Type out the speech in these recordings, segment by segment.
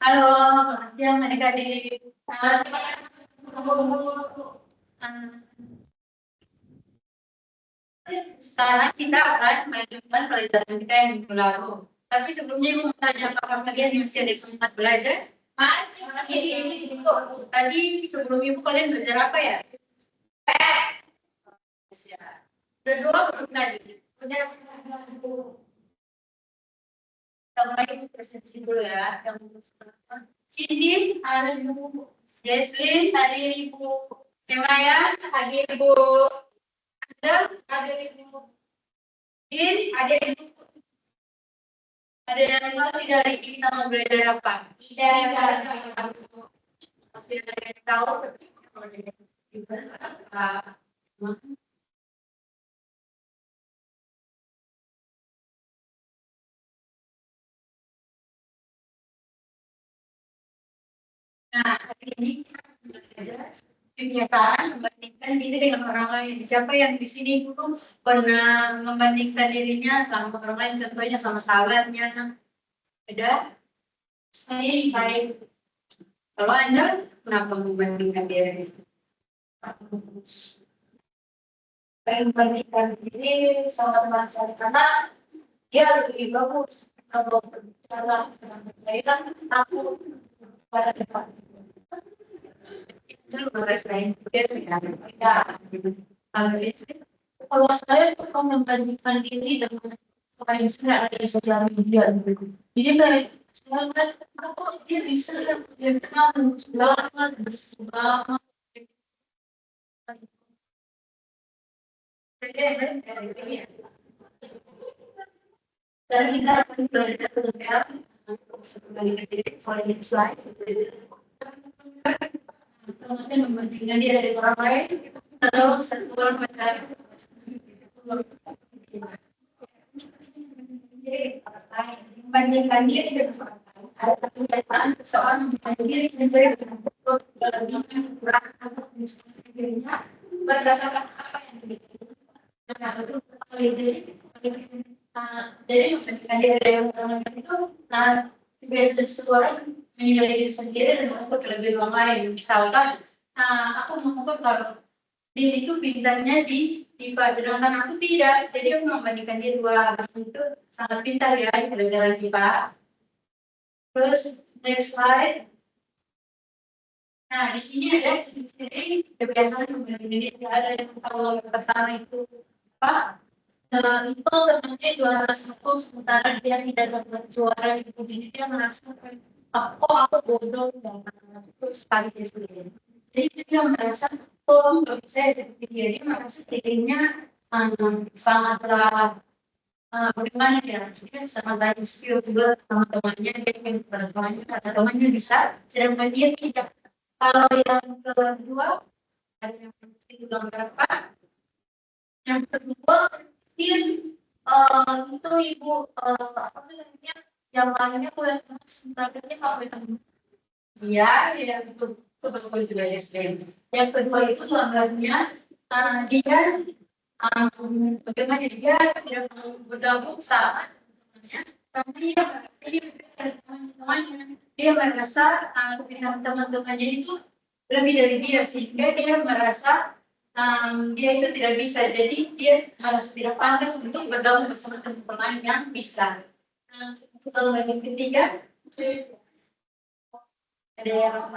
Halo, selamat siang adik-adik. Sekarang kita akan melanjutkan pelajaran kita yang minggu lalu. Tapi sebelumnya Ibu mau tanya apakah kalian masih ada semangat belajar? Masih. Tadi sebelum Ibu kalian belajar apa ya? Udah dua belum tadi? Sampai Ibu presentasi dulu ya. Cindy, ada Ibu. Jesslyn, ada Ibu. Kemaya, ada Ibu. Ada Ibu. Ada Ibu. Ada yang tahu tidak hari ini kita mau belajar apa? Tidak. Masih ada yang tahu? Nah, hari ini kita belajar kebiasaan membandingkan diri dengan orang lain. Siapa yang di sini itu pernah membandingkan dirinya sama orang lain, contohnya sama sahabatnya? Ada? Saya. Kalau Anda, kenapa membandingkan diri? Saya membandingkan diri sama teman saya karena dia lebih bagus kalau berbicara dengan saya kan aku pada depan. Itu luar saya kalau saya suka membandingkan diri dengan orang yang sedang ada di sosial media jadi kayak sekarang aku dia bisa dia kan selamat bersama dan kita belajar sebagai slide kemudian membandingkan dia dari orang lain atau satuan pacar membandingkan diri dengan orang lain ada perbedaan seorang membandingkan diri sendiri dengan berlebihan kurang atau dirinya berdasarkan apa yang jadi membandingkan diri dengan orang lain itu biasanya seseorang menilai diri sendiri dan mengukur terlebih orang lain. Misalkan, aku mengukur kalau Bill itu pintarnya di IPA, sedangkan aku tidak. Jadi aku membandingkan dia dua orang itu sangat pintar ya di pelajaran IPA. Terus next slide. Nah di sini ada ciri-ciri kebiasaan membandingkan diri. Ada yang kalau yang pertama itu apa? Itu temannya juara satu sementara dia tidak dapat juara itu jadi dia merasa aku bodoh banget itu sekali sendiri. Jadi dia merasa nggak bisa seperti dia merasa dirinya sangatlah bagaimana ya dia sangat banyak skill juga sama temannya dia ingin pada temannya karena temannya bisa sedangkan dia tidak. Kalau yang kedua ada yang juga berapa? Yang kedua itu ibu apa namanya yang lainnya boleh sebenarnya kalau itu iya ya itu betul juga ya sering. Yang kedua itu gambarnya dia bagaimana dia tidak mau bergabung sama temannya tapi dia merasa kepintaran teman-temannya itu lebih dari dia sehingga dia merasa dia itu tidak bisa, jadi dia harus tidak pantas untuk bergabung bersama teman-teman yang bisa. Kalau yang ketiga, ada yang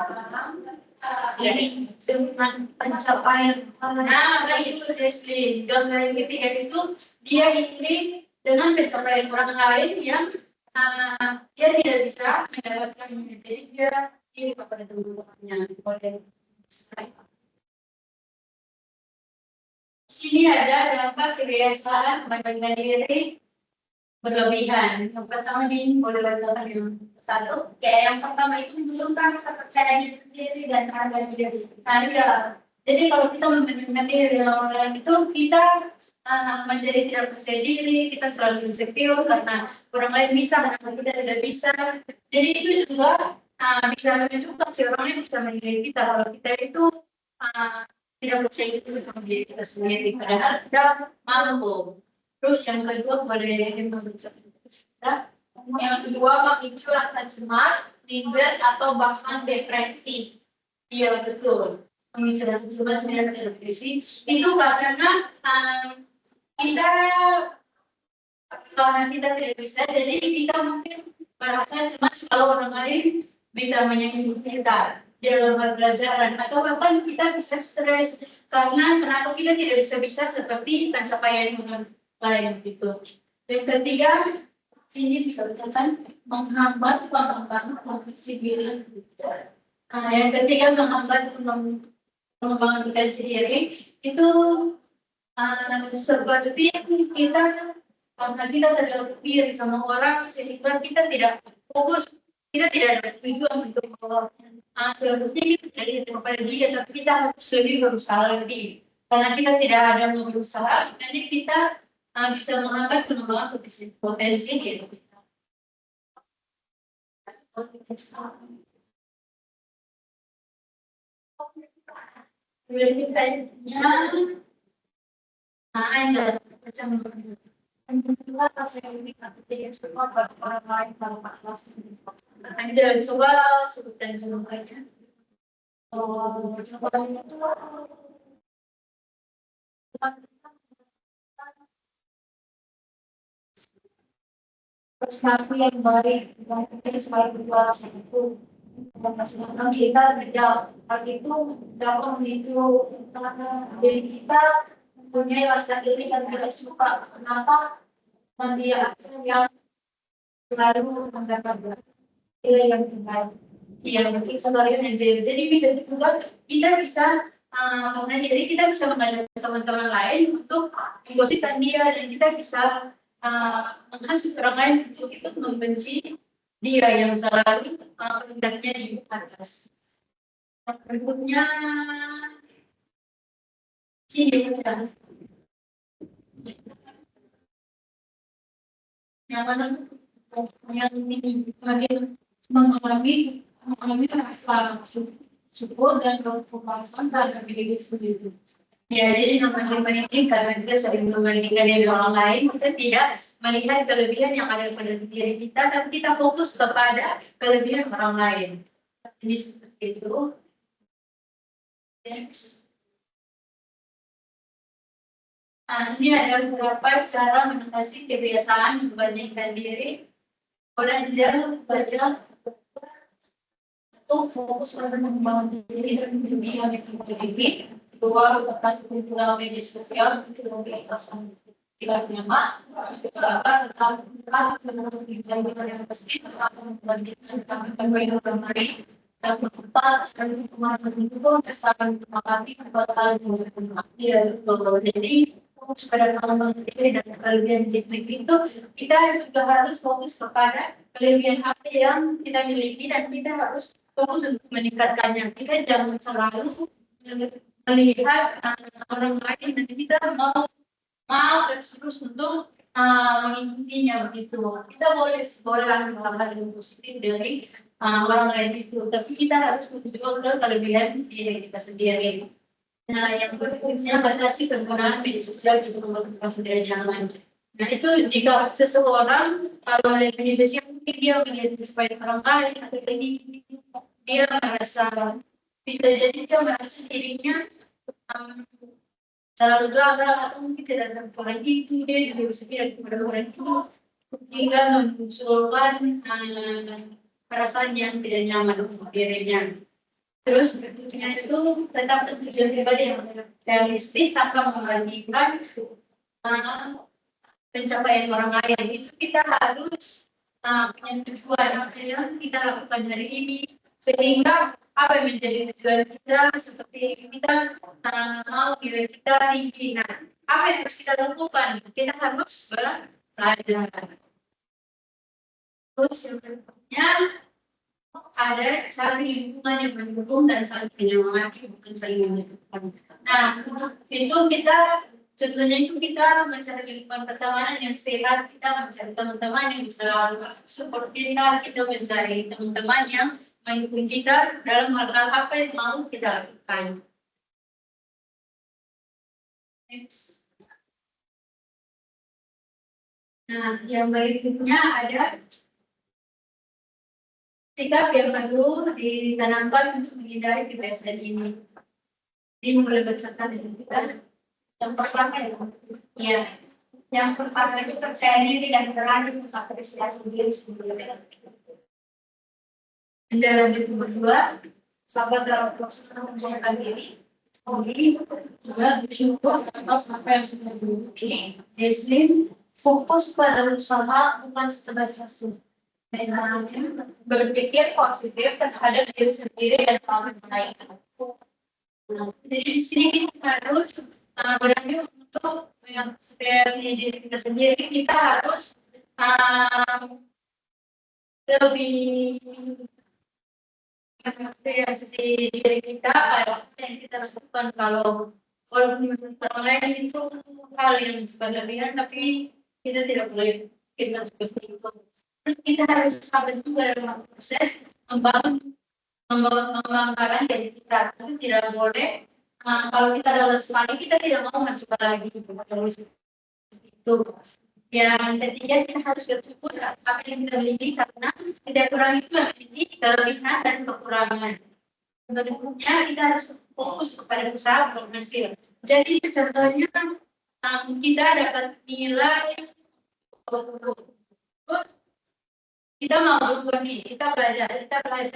jadi dengan pencapaian. Nah, itu Jesslyn. Gambar yang ketiga itu dia iri dengan pencapaian orang lain yang dia tidak bisa mendapatkannya. Jadi dia iri kepada teman-temannya. Sini ada dampak kebiasaan membandingkan diri berlebihan. Yang pertama ini boleh bacakan yang satu. Kayak yang pertama itu belum kita percaya diri dan harga diri. Nah, jadi kalau kita membandingkan diri dengan orang lain itu kita menjadi tidak percaya diri, kita selalu insecure karena orang lain bisa, karena kita tidak bisa. Jadi itu juga bisa menunjukkan si orang lain bisa menilai kita kalau kita itu tidak percaya diri dengan diri kita sendiri, padahal kita mampu. Terus yang kedua boleh yang kita Yang kedua, memicu rasa cemas, minder, atau bahkan depresi. Iya, betul. Memicu rasa cemas, minder, atau depresi. Itu karena kita karena kita tidak bisa, jadi kita mungkin merasa cemas kalau orang lain bisa menyinggung kita di dalam hal pelajaran, atau bahkan kita bisa stres karena kenapa kita tidak bisa seperti pencapaian orang lain gitu. Yang ketiga, sini bisa bacakan menghambat pengembangan potensi diri. Yang ketiga, menghambat pengembangan kita sendiri itu seperti kita karena kita terlalu iri sama orang sehingga kita tidak fokus, kita tidak ada tujuan untuk selanjutnya kita tidak kepada dia, tapi kita harus lebih berusaha lagi karena kita tidak ada berusaha, jadi kita bisa menghambat pengembangan potensi hidup kita. Berikutnya ada macam orang lain kalau pas ada coba sebutkan jumlahnya. Perspektif yang baik dan kita sebagai kelas itu sedangkan kita tidak hal itu dapat memicu diri kita mempunyai rasa iri dan tidak suka. Kenapa dia yang selalu mendapat nilai yang terbaik? Iya, mungkin selalu yang jadi bisa juga kita bisa karena jadi kita bisa mengajak teman-teman lain untuk menggosipkan dia dan kita bisa menghasut orang lain untuk ikut membenci dia yang selalu hendaknya di atas. Berikutnya sini misalnya. Yang mana yang ini mengalami rasa syukur dan kepuasan terhadap diri sendiri. Ya, jadi namanya ini karena kita sering membandingkan dengan orang lain, kita tidak melihat kelebihan yang ada pada diri kita, tapi kita fokus kepada kelebihan orang lain. Ini seperti itu. Next. Ini ada beberapa cara mengatasi kebiasaan membandingkan diri. Belajar satu, fokus pada mengembangkan diri dan kelebihan yang kita miliki. Kedua, batasi penggunaan media sosial untuk memperlihatkan tidak nyaman. Ketiga, tentang menurut yang pasti akan membandingkan dengan orang lain. Dan keempat, sekali kemarin mendukung kesalahan kemati kebatalan yang jadi fokus pada pengembangan diri dan kelebihan diri itu, kita juga harus fokus kepada kelebihan apa yang kita miliki dan kita harus fokus untuk meningkatkannya. Kita jangan selalu melihat orang lain dan kita mau terus untuk mengikutinya begitu. Kita boleh hal-hal yang positif dari orang lain itu, tapi kita harus menunjukkan ke kelebihan diri kita sendiri. Nah, yang berikutnya batasi penggunaan media sosial juga membuat sendiri jangan. Nah, itu jika seseorang kalau media sosial mungkin dia melihat supaya orang lain atau ini dia merasa bisa jadi dia merasa dirinya selalu gagal atau mungkin tidak dapat orang itu, dia juga bisa tidak kepada orang itu hingga memunculkan perasaan yang tidak nyaman untuk dirinya. Terus berikutnya itu tetap tujuan pribadi yang realistis tanpa membandingkan pencapaian orang lain. Itu kita harus punya tujuan apa yang kita lakukan dari ini sehingga apa yang menjadi tujuan kita seperti kita mau nilai kita tinggi. Nah, apa yang harus kita lakukan? Kita harus belajar. Terus yang berikutnya ada saling lingkungan yang mendukung dan saling menyemangati, bukan saling menyudutkan. Nah, untuk itu kita contohnya itu kita mencari lingkungan pertemanan yang sehat, kita mencari teman-teman yang selalu support kita mencari teman-teman yang mendukung kita dalam hal-hal apa yang mau kita lakukan. Next. Nah, yang berikutnya ada sikap yang perlu ditanamkan untuk menghindari kebiasaan ini. Ini mulai berdasarkan dengan kita. Yang pertama ya, yang pertama itu percaya diri dan berani mengapresiasi diri sendiri. Menjalani berdua, sabar dalam proses mengembangkan diri. Kemudian juga bersyukur atas apa yang sudah dimiliki. Deslin fokus pada usaha bukan sekedar hasil. Berpikir positif terhadap diri sendiri dan orang lain. Jadi di sini kita harus berani untuk mengapresiasi diri kita sendiri. Kita harus lebih mengapresiasi diri kita apa yang kita lakukan. Kalau walaupun orang lain itu hal yang berlebihan, tapi kita tidak boleh kita seperti itu. Terus kita harus sabar juga dalam proses mengembangkan diri kita. Itu tidak boleh. Kalau kita gagal sekali, kita tidak mau mencoba lagi. Terus itu. Yang ketiga, kita harus bersyukur apa yang kita miliki karena tidak kurang itu memiliki kelebihan dan kekurangan. Berikutnya, kita harus fokus kepada usaha berhasil. Jadi contohnya kita dapat nilai terus kita mau berubah nih, kita belajar, kita harus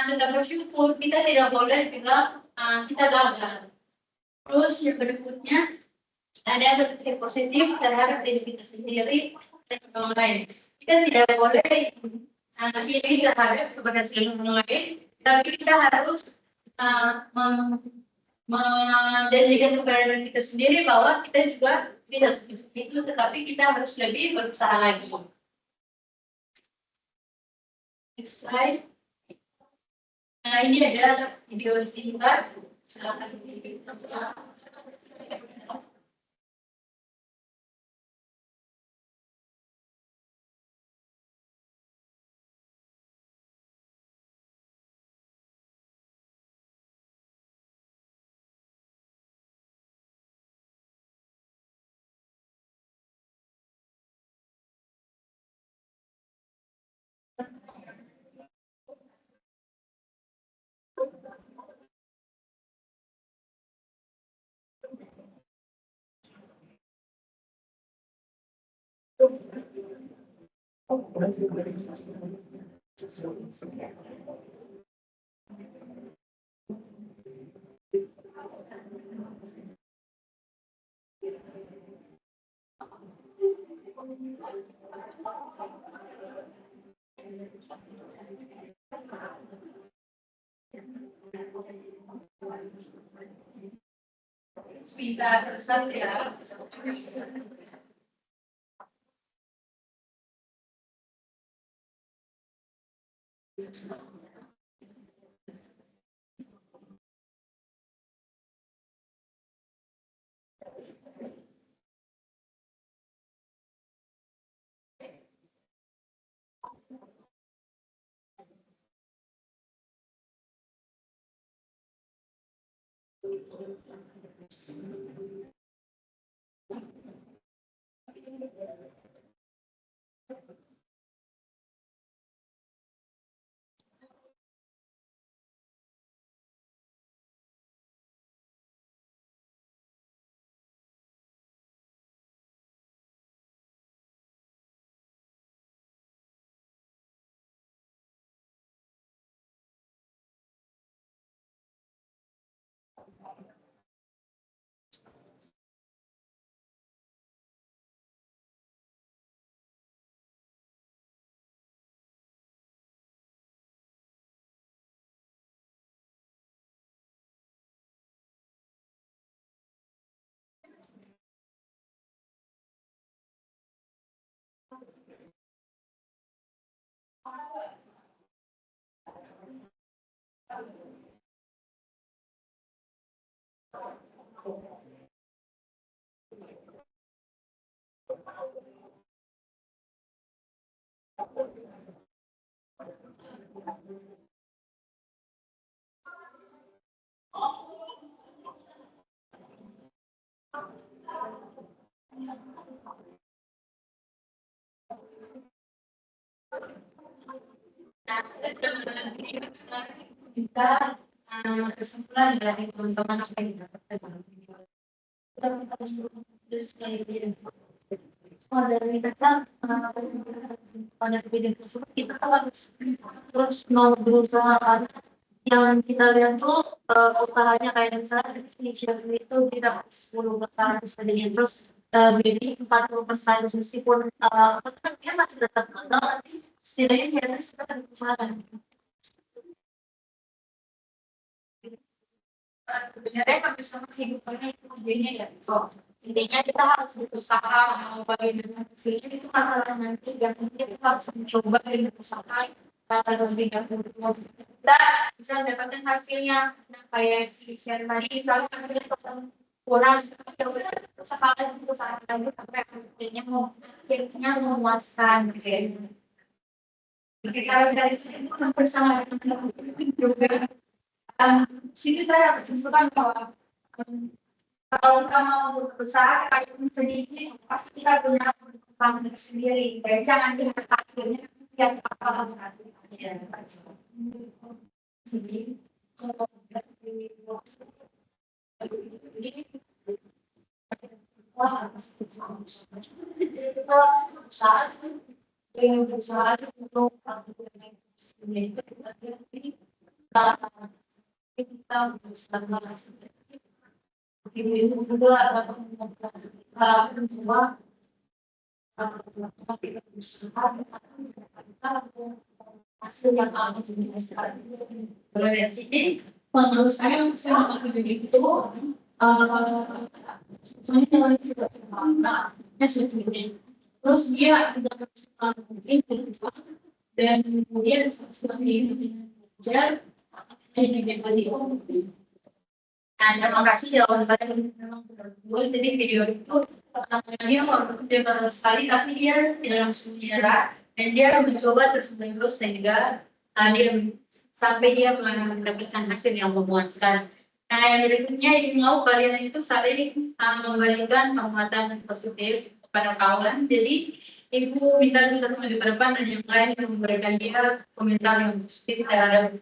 tetap bersyukur, kita tidak boleh bilang kita gagal. Terus yang berikutnya ada berpikir positif terhadap diri kita sendiri dan orang lain. Kita tidak boleh iri terhadap keberhasilan orang lain, tapi kita harus menjanjikan kepada diri kita sendiri bahwa kita juga tidak seperti itu, tetapi kita harus lebih berusaha lagi. Next slide. Nah, ini ada video singkat. Silakan ditonton. Pindah terusan ya. Juga kesimpulan dari teman-teman apa yang didapatkan dalam video. Dari kita pada video tersebut kita harus terus mau berusaha. Yang kita lihat tuh usahanya kayak misalnya di Shopee itu kita 10% sedikit terus jadi 40% meskipun kan dia masih tetap gagal tapi setidaknya kita sudah berusaha. Sebenarnya kami sama sibuknya itu idenya ya so intinya kita harus berusaha bagaimana hasilnya itu masalah nanti yang penting kita harus mencoba dan berusaha kita bisa mendapatkan hasilnya kayak si share tadi misalnya hasilnya kurang usaha lagi sampai akhirnya memuaskan gitu ya. Kita dari sini bersama juga situ saya menunjukkan bahwa kalau kita mau berusaha kayak sedikit pasti kita punya perkembangan sendiri jadi jangan lihat hasilnya lihat apa hasilnya sedih usaha dengan berusaha untuk kita bersama ini juga hasil yang aman dari sini menurut saya menurut itu sebenarnya juga terus dia tidak mungkin dan kemudian semakin belajar ini menjadi nah, terima kasih jawaban saya memang betul. Jadi video itu pertanyaannya walaupun dia baru sekali, tapi dia tidak langsung menyerah dan dia mencoba terus menerus sehingga dia sampai dia mendapatkan hasil yang memuaskan. Nah, yang berikutnya yang mau kalian itu saat ini memberikan penguatan positif kepada kawan. Jadi ibu minta satu maju ke depan dan yang lain memberikan dia komentar yang positif terhadap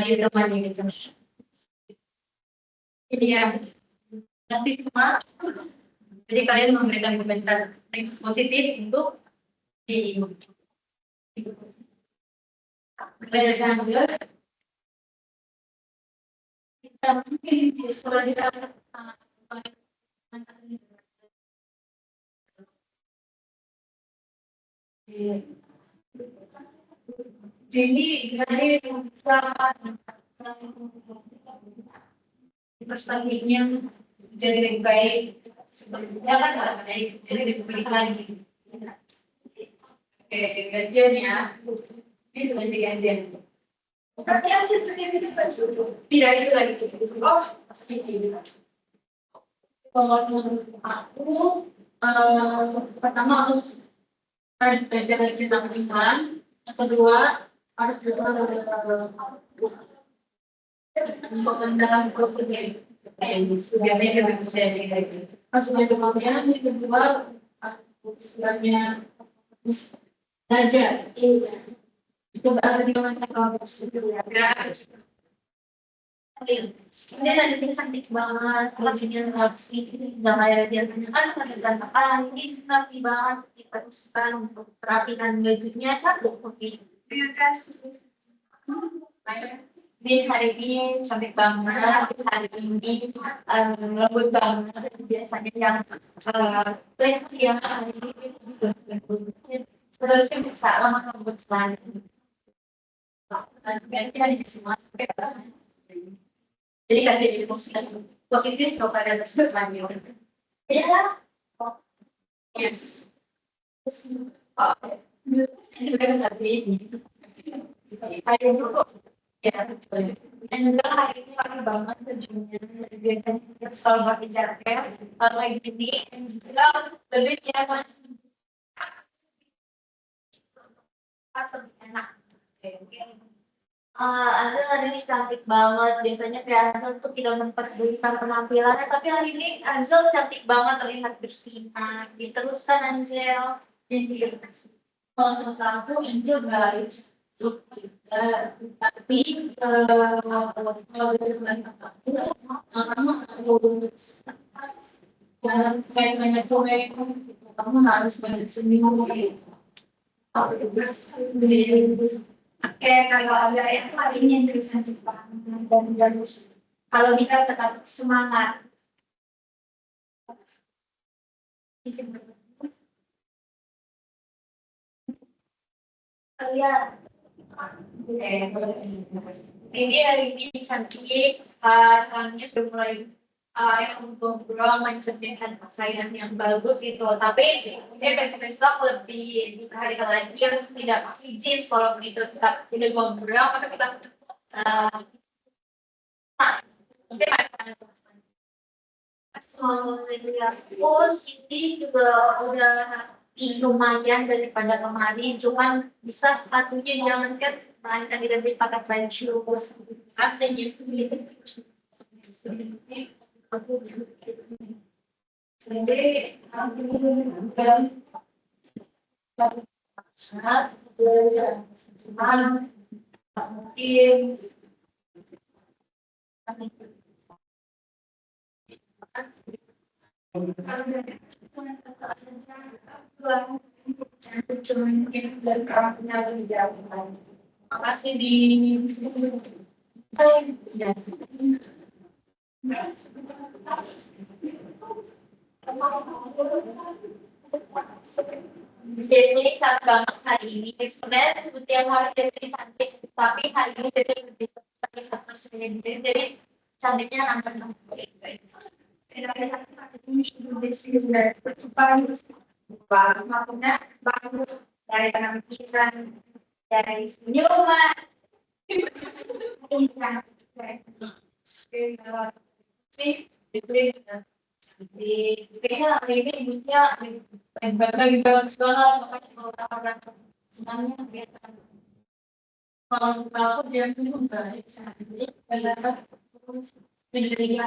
dia temannya gitu. Ini ya nanti semua jadi kalian memberikan komentar positif untuk di berdasarkan juga kita mungkin di sekolah di dalam jadi dari perspektifnya jadi lebih baik sebelumnya kan nggak baik jadi lebih baik lagi oke gajiannya itu lebih gajian perhatian seperti itu tidak itu lagi oh pasti tidak kalau aku pertama harus belajar cinta lingkungan yang kedua harus dalam proses biasanya lebih percaya diri. Harus ada kemudian yang kedua istilahnya belajar. Itu berarti dengan kampus ya. Ini tadi cantik banget, bajunya rapi, nggak kayak dia kan pada gantakan ini rapi banget kita usaha untuk terapikan bajunya cantik oke. Terima kasih. Bin hari ini cantik banget, hari ini lembut banget. Biasanya yang yang hari ini seterusnya bisa lama lembut sekali. Berarti hari ini semua jadi kasih positif kepada teman-teman. Ya, yes. Ini udah nggak ini. Ayo dulu. Ya, betul. Dan juga hari ini pakai banget bajunya. Biasanya kita selalu pakai jaket. Kalau gini, juga lebih nyaman. Lebih enak. Azal hari ini cantik banget. Biasanya kayak Azal tuh tidak memperdulikan penampilannya, tapi hari ini Azal cantik banget terlihat bersih. Teruskan Azal. Jadi kalau kamu Angel guys. Tapi kalau dari aku, jangan kayak nanya cewek kamu harus banyak senyum gitu. Oke, kalau agak yang paling interesan Jepang dan bagus. Kalau bisa tetap semangat. Kalian. Ini hari ini cantik, caranya sudah mulai yang ngobrol mencerminkan pakaian yang bagus itu. Tapi mungkin besok-besok lebih diperhatikan lagi yang tidak masih jeans walaupun itu tetap tidak ngobrol, maka kita mungkin aku Siti juga udah lumayan daripada kemarin, cuman bisa sepatunya jangan kan melainkan tidak pakai baju aslinya sendiri. Jadi aku makasih di jadi cantik banget hari ini. Sebenarnya tiap hari jadi cantik, tapi hari ini jadi lebih cantik. Jadi cantiknya nambah-nambah. Maksudnya bagus dari penampilan, dari senyuman, sih itu kayaknya hari ini moodnya lagi bagus banget, makanya mau tawaran senangnya kelihatan. Kalau aku dia senyum baik, jadi kelihatan terus menjadi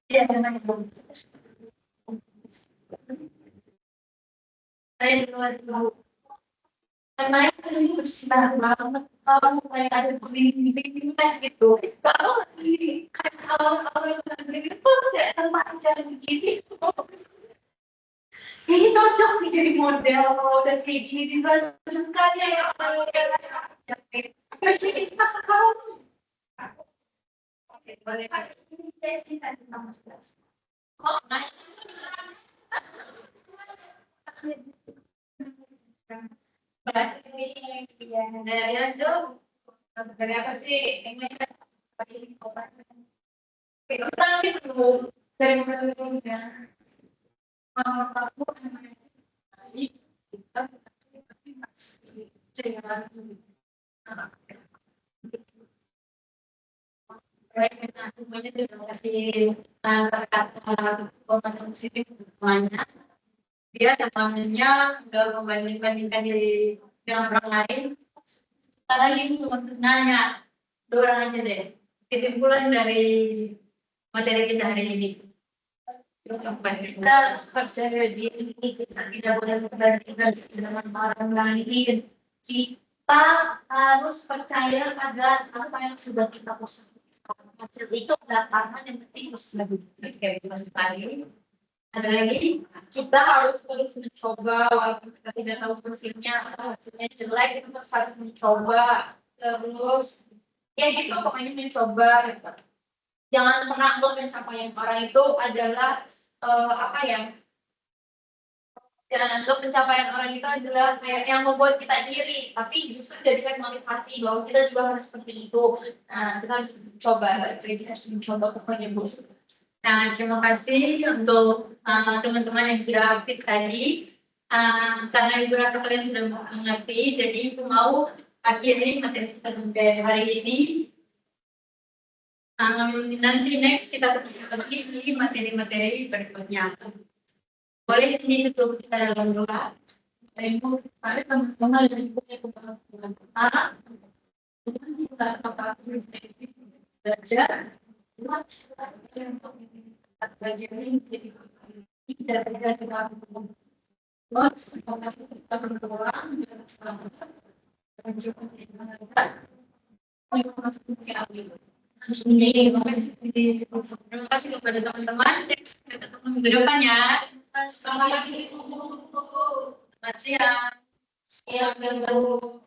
ya memang bagus. Saya dulu main ini bersinar banget. Kalau kayak ada bling-bling gitu. Kalau lagi kayak awal-awal lagi itu kayak terpanjang gitu. Ini cocok sih jadi model kalau udah kayak gini ditunjukkan ya yang model baju bisa sekali. Oke, boleh. Ini saya sih tadi nomor 11. Oh, nah. Berarti ini ya, dari itu dari apa sih? Ini obat. Kita itu dari sebelumnya. Aku kita baik, semuanya terima kasih kata komentar positif semuanya. Dia namanya nggak membanding-bandingkan diri dengan orang lain. Sekarang ini mau nanya dua orang aja deh. Kesimpulan dari materi kita hari ini. Kita percaya diri, kita tidak boleh membandingkan dengan orang lain. Kita harus percaya pada apa yang sudah kita usahakan. Hasil itu belakangan yang penting harus lebih kayak sekali. Ada lagi, kita harus terus mencoba walaupun kita tidak tahu hasilnya atau hasilnya jelek, kita terus harus mencoba terus ya gitu pokoknya mencoba gitu. Jangan pernah anggap pencapaian orang itu adalah apa ya, jangan anggap pencapaian orang itu adalah kayak yang membuat kita iri, tapi justru jadikan motivasi bahwa kita juga harus seperti itu. Nah, kita harus coba, kita harus mencoba pokoknya bos. Nah, terima kasih untuk teman-teman yang sudah aktif tadi. Karena Ibu rasa kalian sudah mengerti, jadi Ibu mau akhiri materi kita sampai hari ini. Nanti next kita lagi di materi-materi berikutnya. Boleh sini tutup kita dalam doa. Ibu, ada teman-teman yang punya keberhasilan pertama, Tuhan kita tetap belajar, buat yang belajar ini jadi tidak ada kita buat sekolah kita berdoa dan selamat dan juga terima kasih. Terima kasih kepada teman-teman. Kita ketemu minggu depan ya. Selamat pagi. Selamat siang. Siang baru.